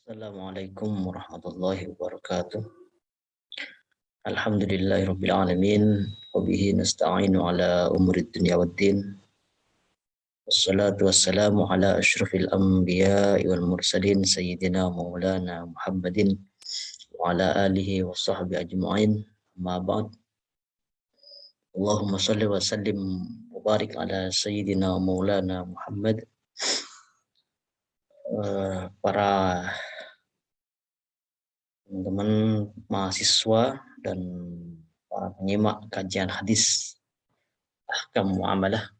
Assalamualaikum warahmatullahi wabarakatuh. Alhamdulillahirabbil alamin wa bihi nasta'inu ala umuri dunya waddin. Wassalatu wassalamu ala asyrafil anbiya'i wal mursalin sayyidina maulana Muhammadin wa ala alihi wa sahbihi ajma'in. Amma ba'd. Allahumma shalli wa sallim wa barik ala sayyidina maulana Muhammad. Para teman-teman mahasiswa dan para penyimak kajian hadis ahkam muamalah.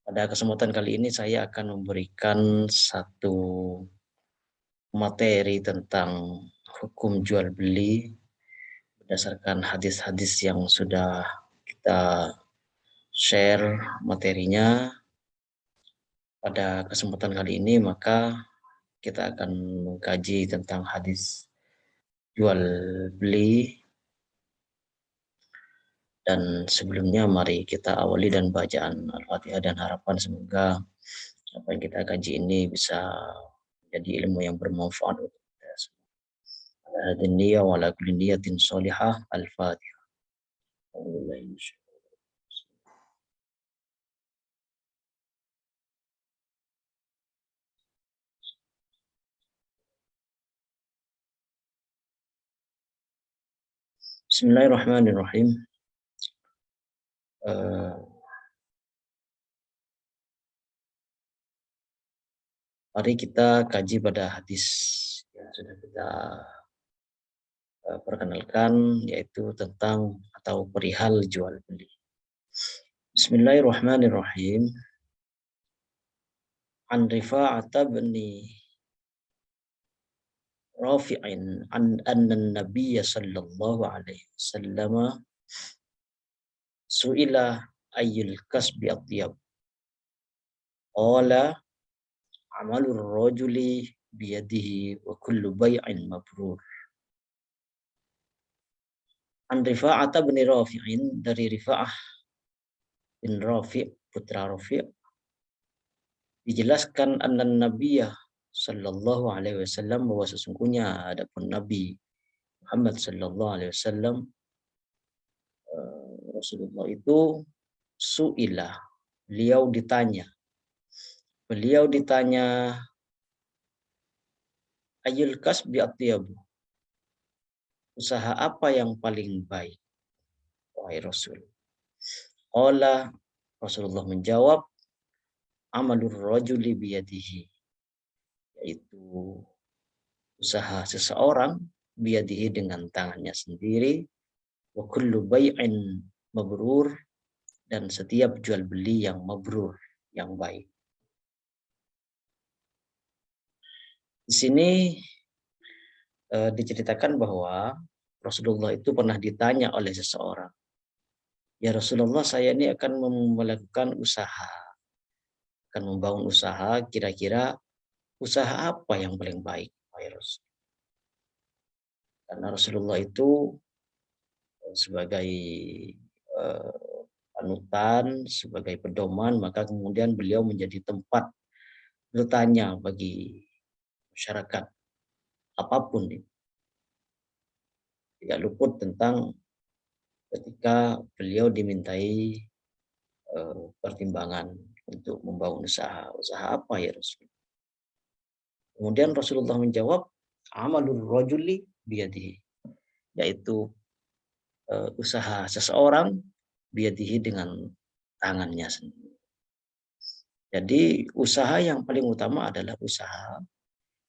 Pada kesempatan kali ini saya akan memberikan satu materi tentang hukum jual beli berdasarkan hadis-hadis yang sudah kita share materinya. Pada kesempatan kali ini maka kita akan mengkaji tentang hadis jual beli. Dan sebelumnya mari kita awali dan bacaan Al-Fatihah dan harapan semoga apa yang kita kaji ini bisa menjadi ilmu yang bermanfaat untuk kita semua. Ala niyya wa ala kulli niyatin sholihah. Al-Fatihah. Bismillahirrahmanirrahim. Mari kita kaji pada hadis yang sudah kita perkenalkan, yaitu tentang atau perihal jual beli. Bismillahirrahmanirrahim. An Rifa'ata bin Rafi'in an anna Nabiy sallallahu alaihi wasallam su'ila ayyul kasbi atyab. Qala amalur rajuli biyadihi wa kullu bay'in mabrur. An Rifa'ata bin Rafi'in, dari Rifa'ah bin Rafi', putra Rafi', dijelaskan anna Nabiy sallallahu alaihi wasallam, bahwa sesungguhnya adapun Nabi Muhammad sallallahu alaihi wasallam, Rasulullah itu su'ila, beliau ditanya ayyul kasbi atyabu, usaha apa yang paling baik wahai Rasul? Qala, Rasulullah menjawab, amalur rajuli biyadihi, yaitu usaha seseorang biyadihi, dengan tangannya sendiri, wa kullu bay'in mabrur, dan setiap jual beli yang mabrur, yang baik. Di sini diceritakan bahwa Rasulullah itu pernah ditanya oleh seseorang, ya Rasulullah, saya ini akan melakukan usaha, akan membangun usaha, kira-kira usaha apa yang paling baik, wahai Rasul? Karena Rasulullah itu sebagai panutan, sebagai pedoman, maka kemudian beliau menjadi tempat bertanya bagi masyarakat apapun itu. Tidak luput tentang ketika beliau dimintai pertimbangan untuk membangun usaha. Usaha apa ya Rasul? Kemudian Rasulullah menjawab, amalur rajuli biyadihi, yaitu usaha seseorang biyadihi, dengan tangannya sendiri. Jadi usaha yang paling utama adalah usaha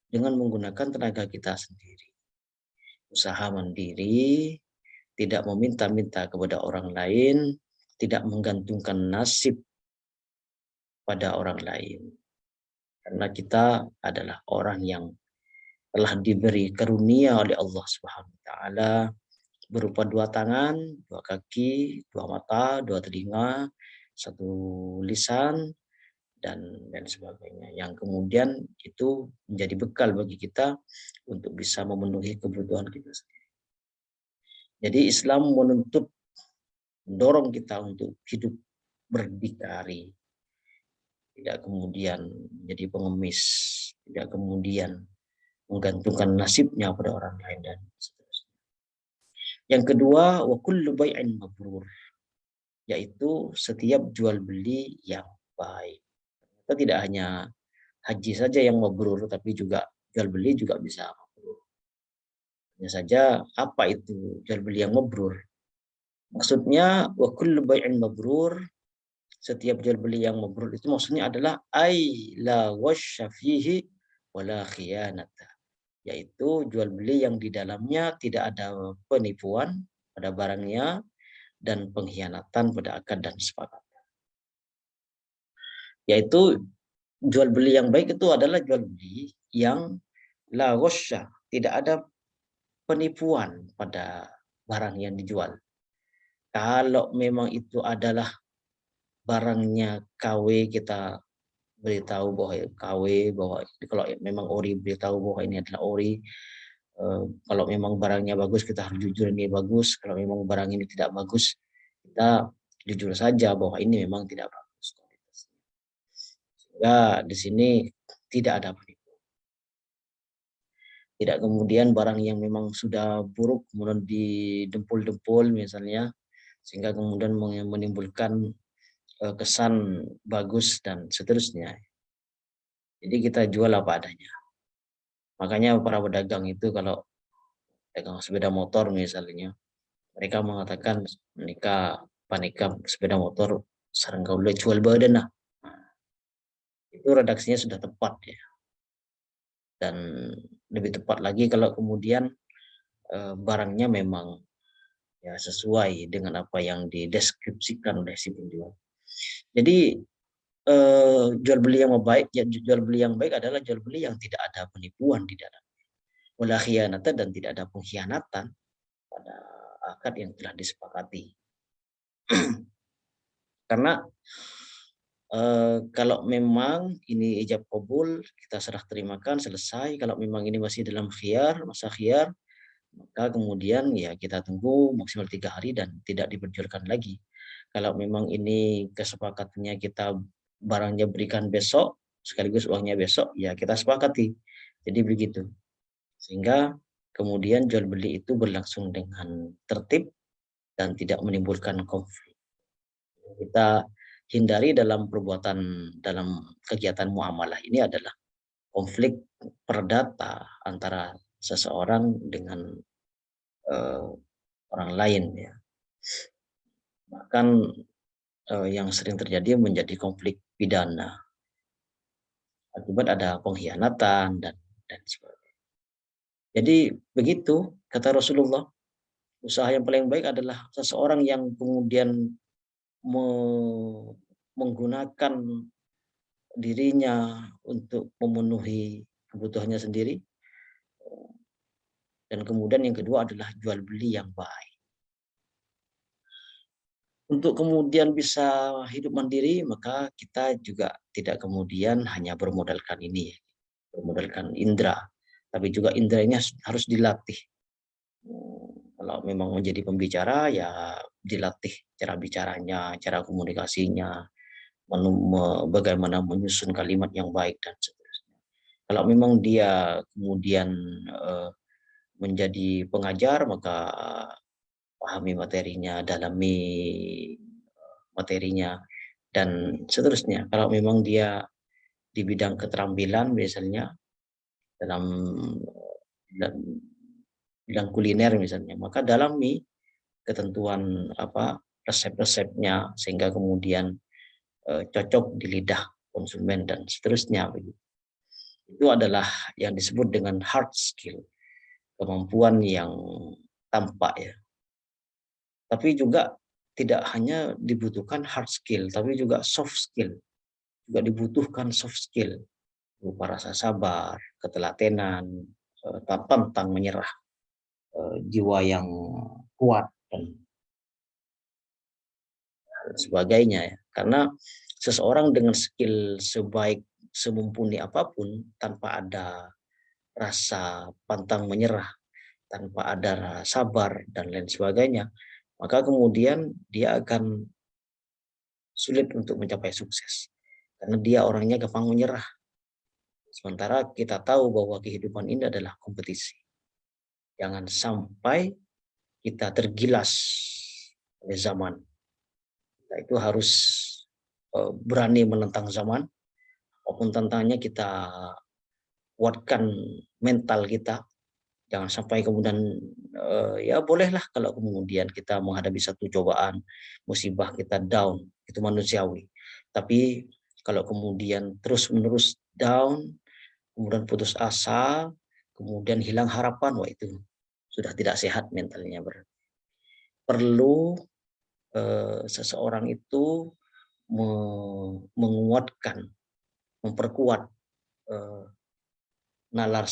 dengan menggunakan tenaga kita sendiri. Usaha mandiri, tidak meminta-minta kepada orang lain, tidak menggantungkan nasib pada orang lain. Karena kita adalah orang yang telah diberi karunia oleh Allah Subhanahu wa taala berupa dua tangan, dua kaki, dua mata, dua telinga, satu lisan, dan sebagainya, yang kemudian itu menjadi bekal bagi kita untuk bisa memenuhi kebutuhan kita sendiri. Jadi Islam menuntut, mendorong kita untuk hidup berdikari, tidak kemudian menjadi pengemis, tidak kemudian menggantungkan nasibnya pada orang lain dan seterusnya. Yang kedua, wa kullu bai'in mabrur, yaitu setiap jual beli yang baik. Kita tidak hanya haji saja yang mabrur, tapi juga jual beli juga bisa mabrur. Hanya saja apa itu jual beli yang mabrur? Maksudnya wa kullu bai'in mabrur, setiap jual beli yang mabrur itu maksudnya adalah ai la wasya fihi wala khiyanata, yaitu jual beli yang di dalamnya tidak ada penipuan pada barangnya dan pengkhianatan pada akad dan sepakat. Yaitu jual beli yang baik itu adalah jual beli yang la wasya, tidak ada penipuan pada barang yang dijual. Kalau memang itu adalah barangnya KW, kita beritahu bahwa KW, bahwa kalau memang ori beritahu bahwa ini adalah ori. Kalau memang barangnya bagus kita harus jujur ini bagus. Kalau memang barang ini tidak bagus kita jujur saja bahwa ini memang tidak bagus. Sehingga di sini tidak ada penipuan. Tidak kemudian barang yang memang sudah buruk kemudian didempul-dempul misalnya, sehingga kemudian menimbulkan kesan bagus dan seterusnya. Jadi kita jual apa adanya. Makanya para pedagang itu kalau pedagang sepeda motor misalnya, mereka mengatakan panika sepeda motor sarang gaul jual badan. Nah, itu redaksinya sudah tepat ya. Dan lebih tepat lagi kalau kemudian barangnya memang ya sesuai dengan apa yang dideskripsikan oleh si penjual. Jadi jual beli yang baik, ya jual beli yang baik adalah jual beli yang tidak ada penipuan di dalam, wala khianatan, dan tidak ada pengkhianatan pada akad yang telah disepakati. Karena kalau memang ini ijab kabul, kita serah terimakan selesai. Kalau memang ini masih dalam masa khiyar, maka kemudian ya kita tunggu maksimal 3 hari dan tidak diperjualkan lagi. Kalau memang ini kesepakatannya kita barangnya berikan besok, sekaligus uangnya besok, ya kita sepakati. Jadi begitu. Sehingga kemudian jual beli itu berlangsung dengan tertib dan tidak menimbulkan konflik. Kita hindari dalam perbuatan, dalam kegiatan muamalah ini adalah konflik perdata antara seseorang dengan orang lain ya. Bahkan yang sering terjadi menjadi konflik pidana akibat ada pengkhianatan dan sebagainya. Jadi begitu kata Rasulullah, usaha yang paling baik adalah seseorang yang kemudian menggunakan dirinya untuk memenuhi kebutuhannya sendiri, dan kemudian yang kedua adalah jual beli yang baik. Untuk kemudian bisa hidup mandiri, maka kita juga tidak kemudian hanya bermodalkan ini, bermodalkan indera, tapi juga inderanya harus dilatih. Kalau memang menjadi pembicara, ya dilatih cara bicaranya, cara komunikasinya, bagaimana menyusun kalimat yang baik dan seterusnya. Kalau memang dia kemudian menjadi pengajar, maka pahami materinya, dalami materinya, dan seterusnya. Kalau memang dia di bidang keterampilan misalnya dalam bidang kuliner misalnya, maka dalami ketentuan apa resep-resepnya sehingga kemudian cocok di lidah konsumen dan seterusnya. Itu adalah yang disebut dengan hard skill, kemampuan yang tampak ya. Tapi juga tidak hanya dibutuhkan hard skill, tapi juga soft skill. Juga dibutuhkan soft skill, berupa rasa sabar, ketelatenan, pantang menyerah, jiwa yang kuat dan sebagainya ya. Karena seseorang dengan skill sebaik, semumpuni apapun, tanpa ada rasa pantang menyerah, tanpa ada sabar dan lain sebagainya, maka kemudian dia akan sulit untuk mencapai sukses. Karena dia orangnya gampang menyerah. Sementara kita tahu bahwa kehidupan ini adalah kompetisi. Jangan sampai kita tergilas oleh zaman. Kita itu harus berani menentang zaman, apapun tantangannya kita kuatkan mental kita. Jangan sampai kemudian ya bolehlah kalau kemudian kita menghadapi satu cobaan, musibah kita down, itu manusiawi. Tapi kalau kemudian terus-menerus down, kemudian putus asa, kemudian hilang harapan, wah itu sudah tidak sehat mentalnya. Perlu seseorang itu menguatkan, memperkuat nalar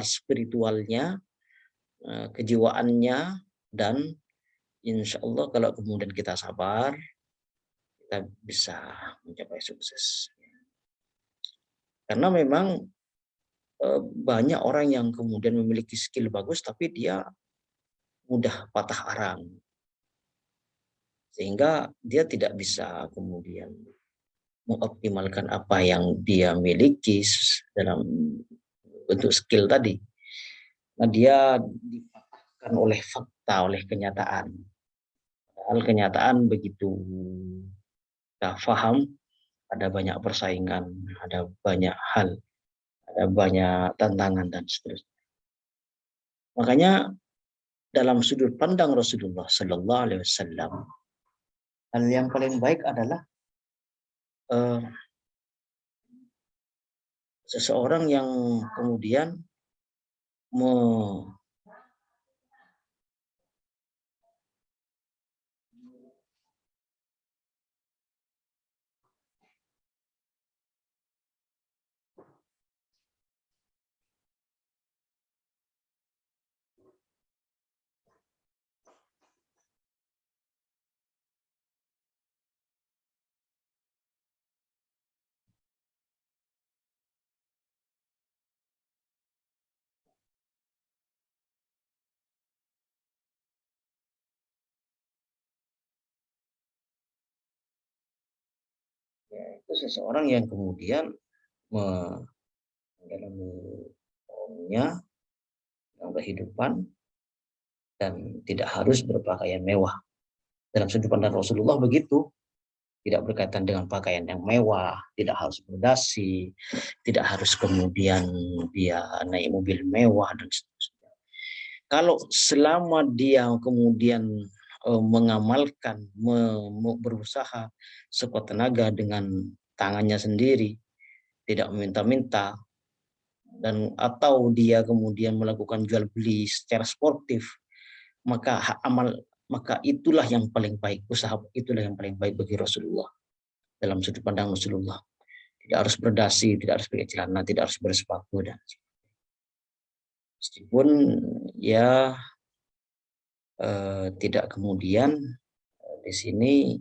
spiritualnya, kejiwaannya, dan insya Allah kalau kemudian kita sabar, kita bisa mencapai sukses. Karena memang banyak orang yang kemudian memiliki skill bagus, tapi dia mudah patah arang. Sehingga dia tidak bisa kemudian mengoptimalkan apa yang dia miliki dalam bentuk skill tadi. Nah, dia dipatahkan oleh fakta, oleh kenyataan. Padahal kenyataan begitu kita paham, ada banyak persaingan, ada banyak hal, ada banyak tantangan dan seterusnya. Makanya dalam sudut pandang Rasulullah Sallallahu Alaihi Wasallam, hal yang paling baik adalah seseorang yang kemudian ya, itu seseorang yang kemudian menjalani umumnya dalam kehidupan dan tidak harus berpakaian mewah. Dalam sudut pandang Rasulullah begitu, tidak berkaitan dengan pakaian yang mewah, tidak harus berdasi, tidak harus kemudian dia naik mobil mewah dan seterusnya. Kalau selama dia kemudian mengamalkan, berusaha sekuat tenaga dengan tangannya sendiri, tidak meminta-minta, dan atau dia kemudian melakukan jual beli secara sportif, maka itulah yang paling baik, usaha itulah yang paling baik bagi Rasulullah. Dalam sudut pandang Rasulullah, tidak harus berdasi, tidak harus pakai celana, tidak harus bersepatu, dan meskipun ya tidak kemudian di sini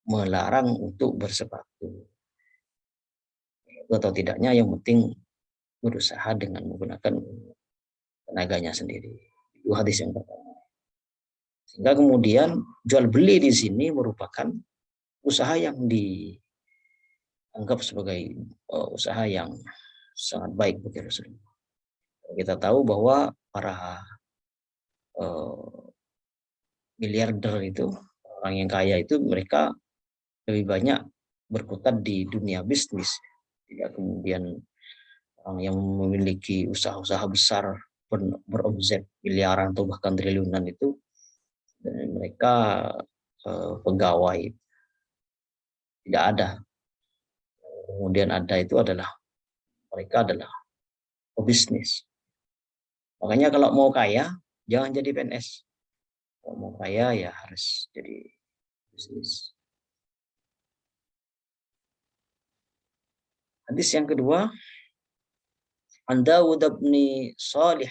melarang untuk bersepatu, atau tidaknya yang penting berusaha dengan menggunakan tenaganya sendiri. Itu hadis yang pertama. Sehingga kemudian jual beli di sini merupakan usaha yang dianggap sebagai usaha yang sangat baik bagi Rasulullah. Kita tahu bahwa para miliarder itu, orang yang kaya itu, mereka lebih banyak berkutat di dunia bisnis. Tidak kemudian orang yang memiliki usaha-usaha besar beromset miliaran atau bahkan triliunan itu, mereka pegawai, tidak ada. Kemudian ada itu adalah mereka adalah pebisnis. Makanya kalau mau kaya jangan jadi PNS. Kalau mau kaya ya harus jadi bisnis. Hadis yang kedua, an Dawud bin Salih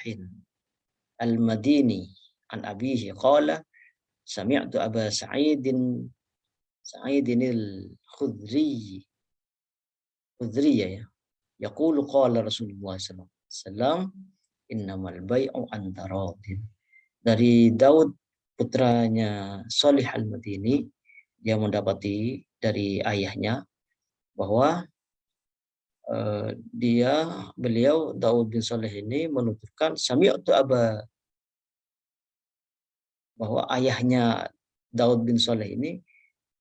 al-Madini an abihi qala sami'tu Aba Sa'idin al-Khudri ya yaqulu qala Rasulullah sallallahu alaihi wasallam innamal bai'u an taradin. Dari Daud putranya Salih al-Madini, dia mendapati dari ayahnya bahwa beliau Daud bin Saleh ini menuturkan sami'tu aba, bahwa ayahnya Daud bin Saleh ini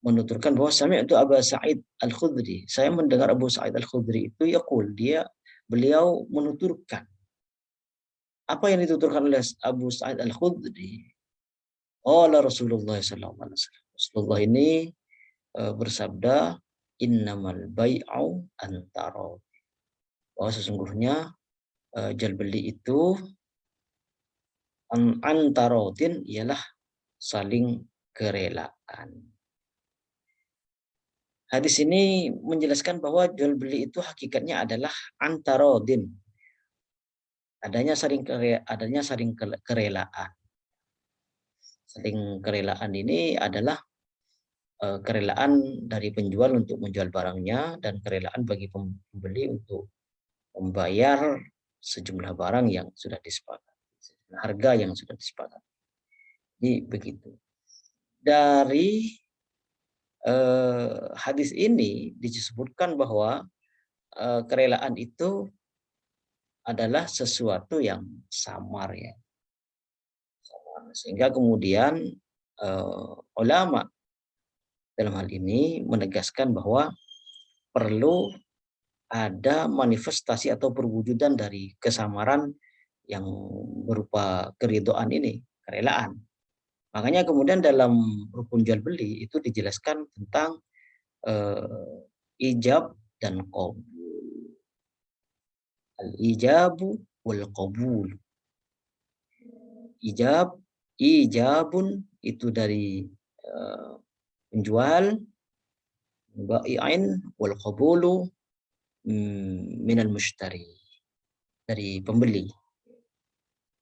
menuturkan bahwa sami'tu Aba Sa'id Al-Khudri, saya mendengar Abu Sa'id Al-Khudri itu yaqul, beliau menuturkan. Apa yang dituturkan oleh Abu Sa'id Al-Khudri? Qala Rasulullah sallallahu alaihi wasallam. Rasulullah ini bersabda, innamal bai'u antara, bahwa sesungguhnya jual beli itu antarotin ialah saling kerelaan. Hadis ini menjelaskan bahwa jual beli itu hakikatnya adalah antarodin, adanya saling kerelaan. Saling kerelaan ini adalah kerelaan dari penjual untuk menjual barangnya dan kerelaan bagi pembeli untuk membayar sejumlah barang yang sudah disepakati, harga yang sudah disepakati. Jadi begitu. Dari hadis ini disebutkan bahwa kerelaan itu adalah sesuatu yang samar ya. Sehingga kemudian ulama dalam hal ini menegaskan bahwa perlu ada manifestasi atau perwujudan dari kesamaran yang berupa keridhaan ini, kerelaan. Makanya kemudian dalam rukun jual beli itu dijelaskan tentang ijab dan qabul. Al-ijabu wal qabul. Ijabun itu dari penjual, bai'in, wal qabulu minal mushtari, dari pembeli.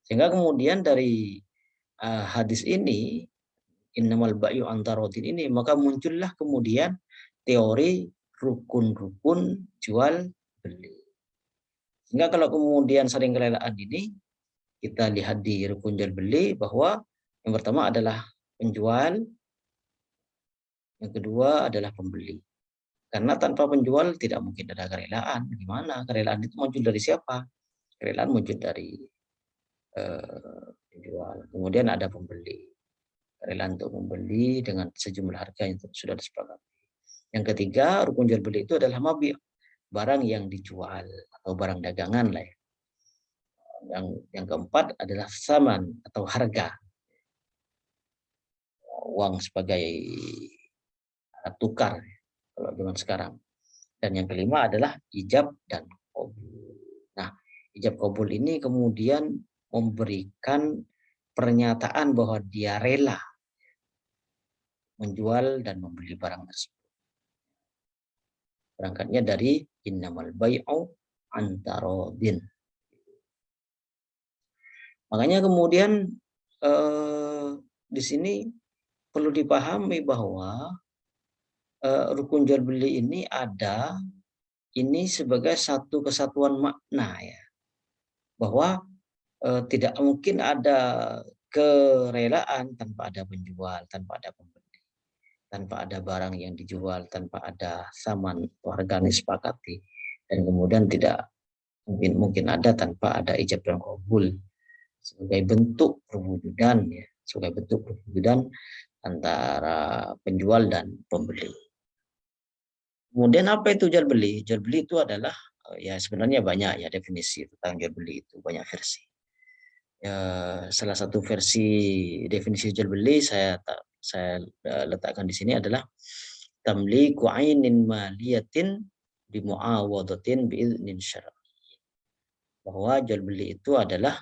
Sehingga kemudian dari hadis ini, innamal bai'u antarodin ini, maka muncullah kemudian teori rukun-rukun jual beli. Sehingga kalau kemudian saling kerelaan ini, kita lihat di rukun jual beli bahwa yang pertama adalah penjual, yang kedua adalah pembeli. Karena tanpa penjual tidak mungkin ada kerelaan. Gimana? Kerelaan itu muncul dari siapa? Kerelaan muncul dari penjual. Kemudian ada pembeli. Kerelaan untuk membeli dengan sejumlah harga yang sudah disepakati. Yang ketiga, rukun jual beli itu adalah mabi', barang yang dijual atau barang dagangan lah ya. Yang keempat adalah saman atau harga, uang sebagai alat tukar kalau zaman sekarang. Dan yang kelima adalah ijab dan qabul. Nah, ijab qabul ini kemudian memberikan pernyataan bahwa dia rela menjual dan membeli barang tersebut. Berangkatnya dari innamal bai'u antarodin. Makanya kemudian di sini perlu dipahami bahwa rukun jual beli ini ada ini sebagai satu kesatuan makna ya, bahwa tidak mungkin ada kerelaan tanpa ada penjual, tanpa ada pembeli, tanpa ada barang yang dijual, tanpa ada saman atau harga yang disepakati, dan kemudian tidak mungkin ada tanpa ada ijab dan qabul sebagai bentuk perwujudan ya, sebagai bentuk perwujudan antara penjual dan pembeli. Kemudian apa itu jual beli? Jual beli itu adalah ya sebenarnya banyak ya definisi tentang jual beli itu, banyak versi. Ya, salah satu versi definisi jual beli saya letakkan di sini adalah tamliku ainin maliyatin bimuawadatin biiznin syar'i. Bahwa jual beli itu adalah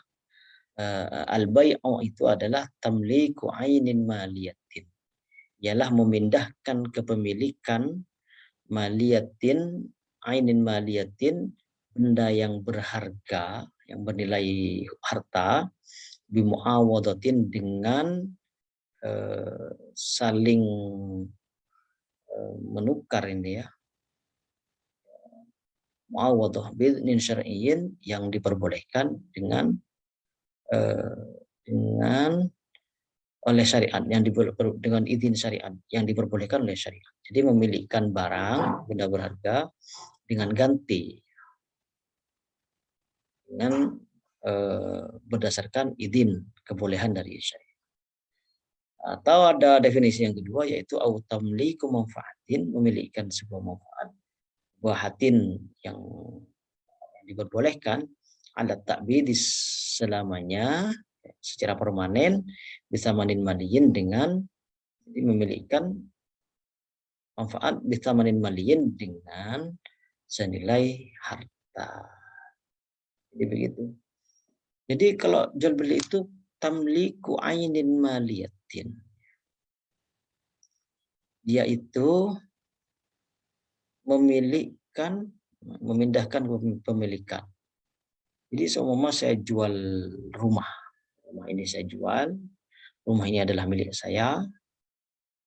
al-bai'u itu adalah tamliku ainin maliyatin. Ialah memindahkan kepemilikan maliyatin, ainin maliyatin, benda yang berharga, yang bernilai harta, bimuawadatin dengan saling menukar ini ya, muawadah bi'nin syar'iyyin, yang diperbolehkan dengan oleh syariat dengan izin syariat yang diperbolehkan oleh syariat. Jadi memilihkan barang benda berharga dengan ganti dengan berdasarkan izin kebolehan dari syariat. Atau ada definisi yang kedua yaitu autamliku manfaatin, memilihkan sebuah manfaat wahatin yang diperbolehkan ada takbid selamanya secara permanen bisa maliyin dengan memilihkan manfaat bisa maliyin dengan senilai harta. Jadi begitu. Jadi kalau jual beli itu tamliku ainin maliyatin. Dia itu memindahkan pemilikan. Jadi seumpama saya jual rumah. Rumah ini saya jual. Rumah ini adalah milik saya.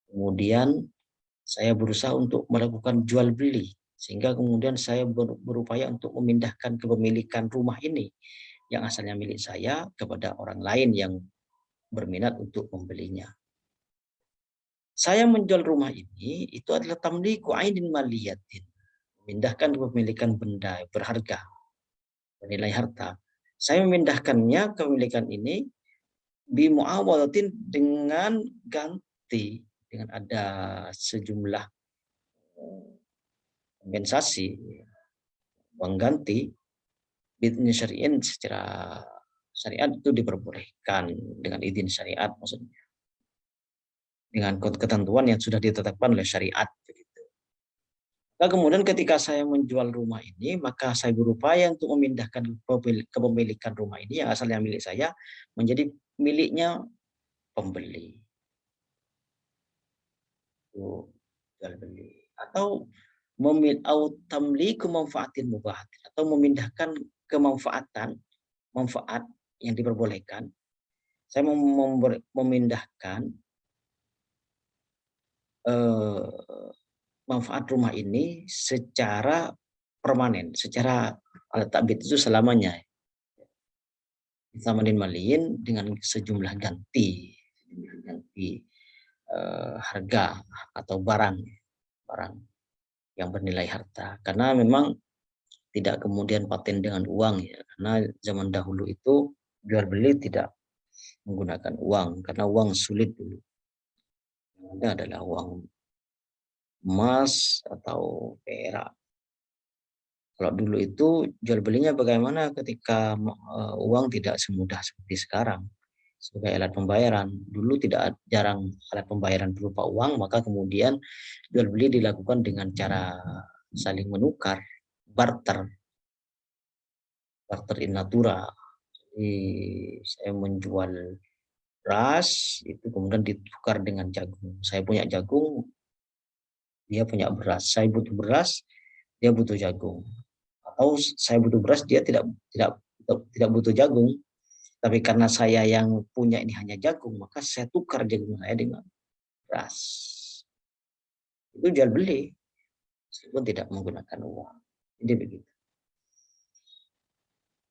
Kemudian saya berusaha untuk melakukan jual beli. Sehingga kemudian saya berupaya untuk memindahkan kepemilikan rumah ini yang asalnya milik saya kepada orang lain yang berminat untuk membelinya. Saya menjual rumah ini itu adalah tamliku ainin maliyatin. Memindahkan kepemilikan benda berharga, bernilai harta. Saya memindahkannya kepemilikan ini bimuawalatin dengan ganti, dengan ada sejumlah kompensasi, uang ganti, bidni syari'in secara syariat itu diperbolehkan dengan izin syariat maksudnya. Dengan ketentuan yang sudah ditetapkan oleh syariat. Nah, kemudian ketika saya menjual rumah ini, maka saya berupaya untuk memindahkan kepemilikan rumah ini yang asalnya milik saya menjadi miliknya pembeli. Jual beli. Atau tamliku manfaatin mubahatin, atau memindahkan manfaat yang diperbolehkan. Saya memindahkan manfaat rumah ini secara permanen, secara alat takbid itu selamanya. Ditamanin maliin dengan sejumlah ganti harga atau barang yang bernilai harta. Karena memang tidak kemudian paten dengan uang ya. Karena zaman dahulu itu jual beli tidak menggunakan uang karena uang sulit dulu. Yang ada adalah uang emas atau perak. Kalau dulu itu jual belinya bagaimana ketika uang tidak semudah seperti sekarang sebagai alat pembayaran. Dulu tidak jarang alat pembayaran berupa uang, maka kemudian jual beli dilakukan dengan cara saling menukar, barter in natura. Jadi saya menjual beras itu kemudian ditukar dengan jagung. Saya punya jagung, dia punya beras. Saya butuh beras, dia butuh jagung. Atau saya butuh beras, dia tidak butuh jagung. Tapi karena saya yang punya ini hanya jagung, maka saya tukar jagung saya dengan beras. Itu jual beli, meskipun tidak menggunakan uang. Jadi begitu.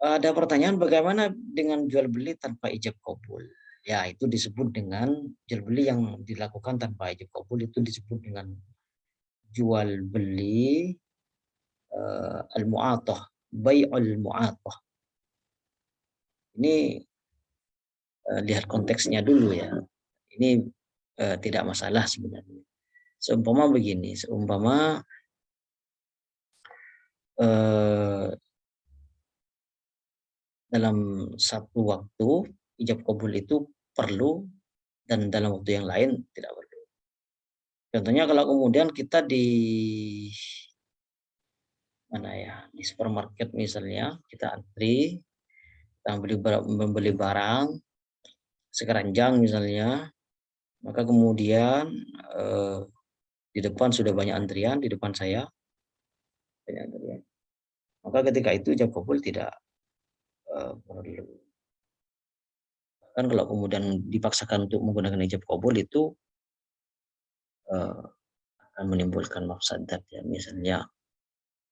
Ada pertanyaan bagaimana dengan jual beli tanpa ijab kabul? Ya, itu disebut dengan jual beli yang dilakukan tanpa ijab kabul itu disebut dengan jual beli al-mu'atah, bai'ul mu'atah. Ini lihat konteksnya dulu ya. Ini tidak masalah sebenarnya. Seumpama begini, dalam satu waktu ijab kabul itu perlu dan dalam waktu yang lain tidak perlu. Contohnya kalau kemudian kita di supermarket misalnya, kita antri, kita membeli barang sekeranjang misalnya, maka kemudian di depan sudah banyak antrian, di depan saya banyak antrian. Maka ketika itu ijab kabul tidak perlu. Kan kalau kemudian dipaksakan untuk menggunakan ijab kabul itu akan menimbulkan mafsadat ya. Misalnya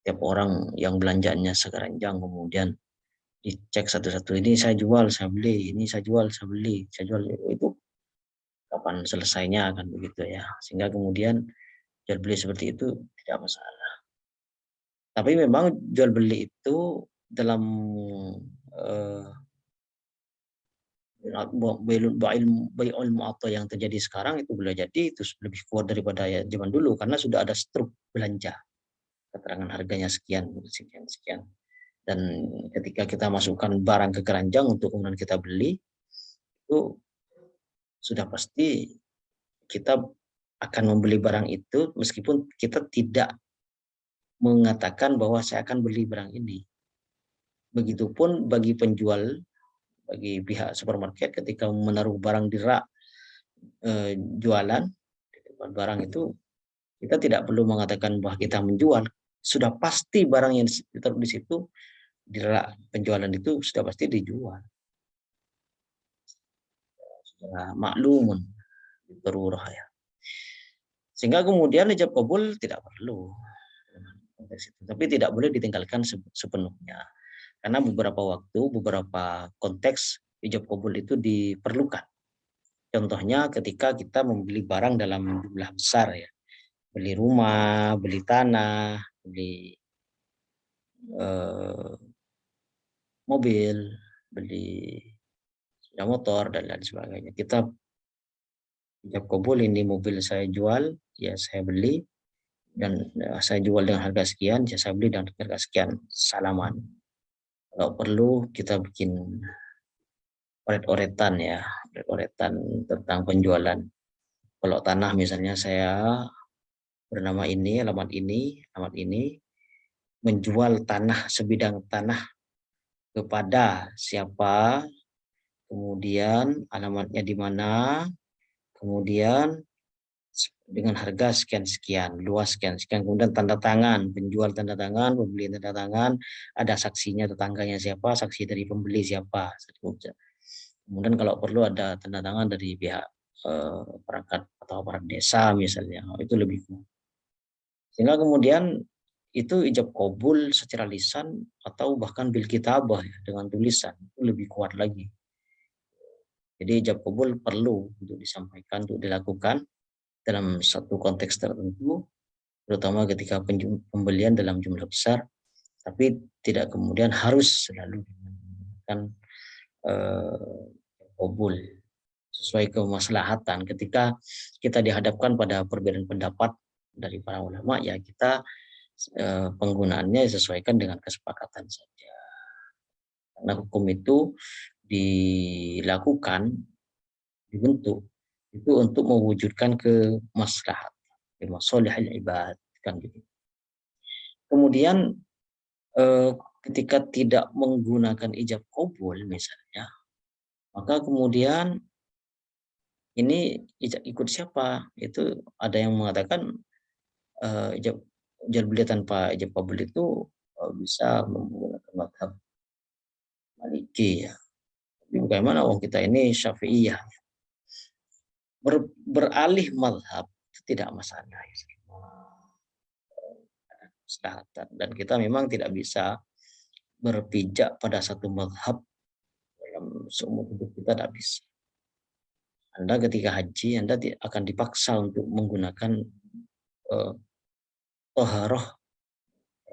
tiap orang yang belanjanya sekeranjang kemudian dicek satu-satu, ini saya jual, saya beli, ini saya jual, saya beli, saya jual, itu kapan selesainya kan begitu ya. Sehingga kemudian jual beli seperti itu tidak masalah. Tapi memang jual beli itu dalam bai'ul mu'atta yang terjadi sekarang itu boleh jadi itu lebih kuat daripada ya zaman dulu karena sudah ada struk belanja, keterangan harganya sekian sekian sekian, dan ketika kita masukkan barang ke keranjang untuk kemudian kita beli, itu sudah pasti kita akan membeli barang itu meskipun kita tidak mengatakan bahwa saya akan beli barang ini. Begitupun bagi penjual, bagi pihak supermarket ketika menaruh barang di rak jualan di depan barang itu, kita tidak perlu mengatakan bahwa kita menjual. Sudah pasti barang yang ditaruh di situ di rak penjualan itu sudah pasti dijual. Sudah maklumun darurah ya. Sehingga kemudian ijab kabul tidak perlu. Tapi tidak boleh ditinggalkan sepenuhnya. Karena beberapa waktu, beberapa konteks ijab kabul itu diperlukan. Contohnya ketika kita membeli barang dalam jumlah besar ya. Beli rumah, beli tanah, beli mobil, beli sepeda motor dan lain sebagainya. Kita ijab kabul, ini mobil saya jual, ya saya beli, dan saya jual dengan harga sekian, ya saya beli dengan harga sekian, salaman. Kalau perlu kita bikin oret-oretan ya, oret-oretan tentang penjualan. Kalau tanah misalnya saya bernama ini, alamat ini, menjual tanah, sebidang tanah kepada siapa, kemudian alamatnya di mana, kemudian dengan harga sekian-sekian, luas sekian-sekian, kemudian tanda tangan, penjual tanda tangan, pembeli tanda tangan, ada saksinya, tetangganya siapa, saksi dari pembeli siapa. Kemudian kalau perlu ada tanda tangan dari pihak perangkat atau aparat desa misalnya, itu lebih kuat. Sehingga kemudian itu ijab kabul secara lisan atau bahkan bil kitabah ya, dengan tulisan itu lebih kuat lagi. Jadi ijab kabul perlu untuk disampaikan, untuk dilakukan dalam satu konteks tertentu, terutama ketika pembelian dalam jumlah besar, tapi tidak kemudian harus selalu menggunakan kabul sesuai kemaslahatan. Ketika kita dihadapkan pada perbedaan pendapat dari para ulama, ya kita penggunaannya disesuaikan dengan kesepakatan saja. Karena hukum itu dilakukan, dibentuk itu untuk mewujudkan kemaslahatan, maslahil ibad kan gitu. Kemudian ketika tidak menggunakan ijab kabul misalnya, maka kemudian ini ikut siapa? Itu ada yang mengatakan jual beli tanpa ijab kabul itu bisa menggunakan mazhab Maliki ya. Tapi bagaimana kita ini Syafi'iyah? Beralih mazhab itu tidak masalah. Dan kita memang tidak bisa berpijak pada satu mazhab dalam seumur hidup kita, tidak bisa. Anda ketika haji, Anda akan dipaksa untuk menggunakan toharoh,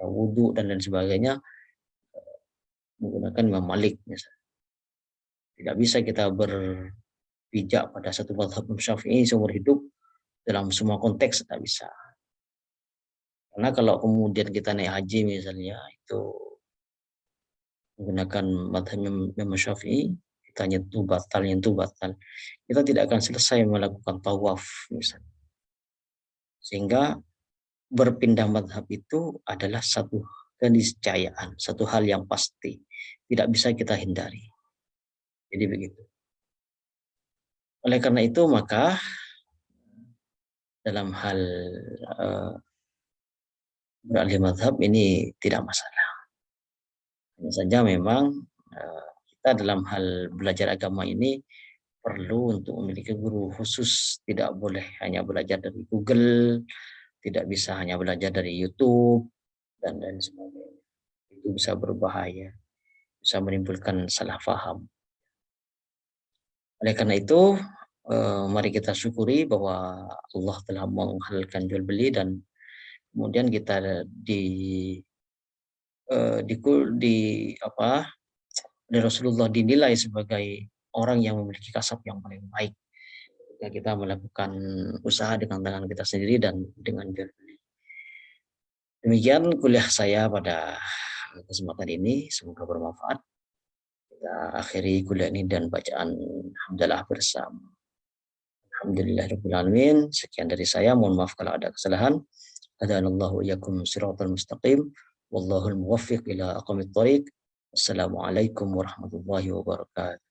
wudhu dan lain sebagainya, menggunakan Imam Malik misalnya. Tidak bisa kita berpijak pada satu mazhab Syafi'i seumur hidup dalam semua konteks, tidak bisa. Karena kalau kemudian kita naik haji misalnya, itu menggunakan mazhab Imam Syafi'i, kita nyentuh batal. Kita tidak akan selesai melakukan tawaf misalnya. Sehingga berpindah mazhab itu adalah satu keniscayaan, satu hal yang pasti, tidak bisa kita hindari. Jadi begitu. Oleh karena itu maka dalam hal beralih mazhab ini tidak masalah. Hanya saja memang kita dalam hal belajar agama ini perlu untuk memiliki guru khusus, tidak boleh hanya belajar dari Google, tidak bisa hanya belajar dari YouTube dan lain sebagainya. Itu bisa berbahaya, bisa menimbulkan salah paham. Oleh karena itu mari kita syukuri bahwa Allah telah menghalalkan jual beli, dan kemudian kita di apa, dari Rasulullah dinilai sebagai orang yang memiliki kasab yang paling baik ketika kita melakukan usaha dengan tangan kita sendiri dan dengan jual beli. Demikian kuliah saya pada kesempatan ini, semoga bermanfaat. Kita akhiri kuliah ini dan bacaan hamdalah bersama. Alhamdulillahirrahmanirrahim. Sekian dari saya, mohon maaf kalau ada kesalahan. Hadanallahu iyyakum siratal mustaqim. Wallahul muwaffiq ila aqwamit thoriq. Wassalamualaikum warahmatullahi wabarakatuh.